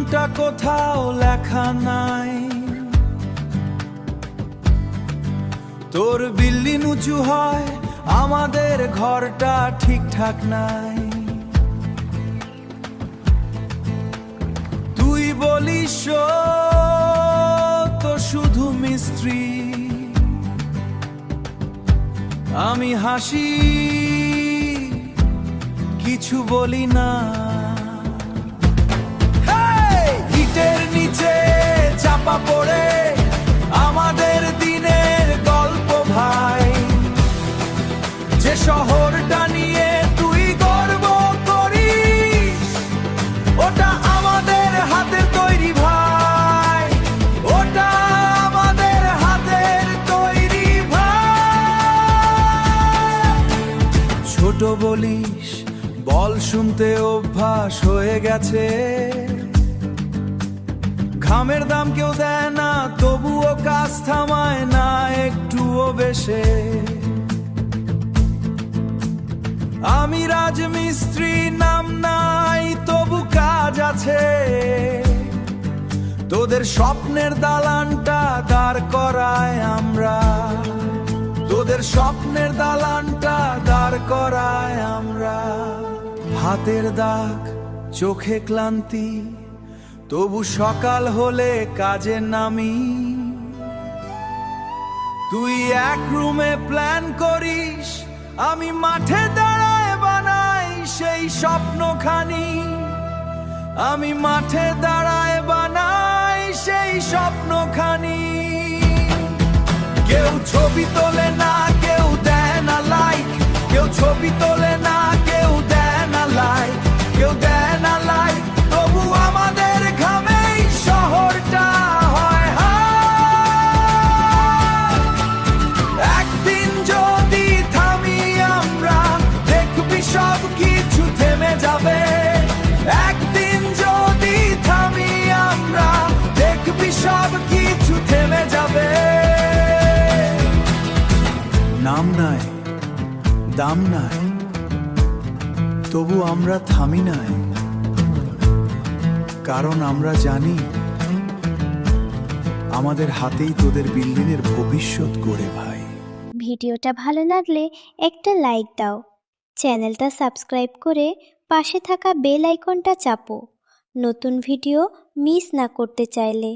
নামটা কোথাও লেখা নাই, তোর বিল্ডিং উঁচু হয়, আমাদের ঘরটা ঠিকঠাক নাই। তুই বলিস তো শুধু মিস্ত্রি, আমি হাসি কিছু বলি না। ইটের নিচে চাপা পড়ে আমাদের দিনের গল্প ভাই, যে শহরটা নিয়ে তুই গর্ব করিস ওটা আমাদের হাতের তৈরি ভাই, ওটা আমাদের হাতের তৈরি ভাই। ছোট বলিস বল শুনতে অভ্যাস হয়ে গেছে, ঘামের দাম কেউ দেয় না তবুও কাজ থামায় না একটুও বেশে। আমি রাজমিস্ত্রি নাম নাই তবু কাজ আছে, তোদের স্বপ্নের দালানটা দাঁড় করায় আমরা, তোদের স্বপ্নের দালানটা দাঁড় করায় আমরা। হাতের দাগ চোখে ক্লান্তি তবু সকাল হলে কাজে নামি, তুই এক রুমে প্ল্যান করিস, আমি মাঠে দাঁড়ায় বানাই সেই স্বপ্নখানি, আমি মাঠে দাঁড়ায় বানাই সেই স্বপ্নখানি। কেউ ছবি তোলে না কেউ দেয় না লাইক, কেউ ছবি তোলে না কেউ দেয় না লাইক, কেউ দেয় না লাইক, তবু আমাদের ঘামেই শহরটা হয় হায়। একদিন যদি থামি আমরা দেখবি সব কিছু থেমে যাবে, একদিন যদি থামি আমরা দেখবি সব কিছু থেমে যাবে। নাম নাই দাম নাই তবু আমরা থামি নাই, কারণ আমরা জানি আমাদের হাতেই তোদের বিল্ডিংয়ের ভবিষ্যৎ গড়ে ভাই। ভিডিওটা ভালো লাগলে একটা লাইক দাও, চ্যানেলটা সাবস্ক্রাইব করে পাশে থাকা বেল আইকনটা চাপো নতুন ভিডিও মিস না করতে চাইলে।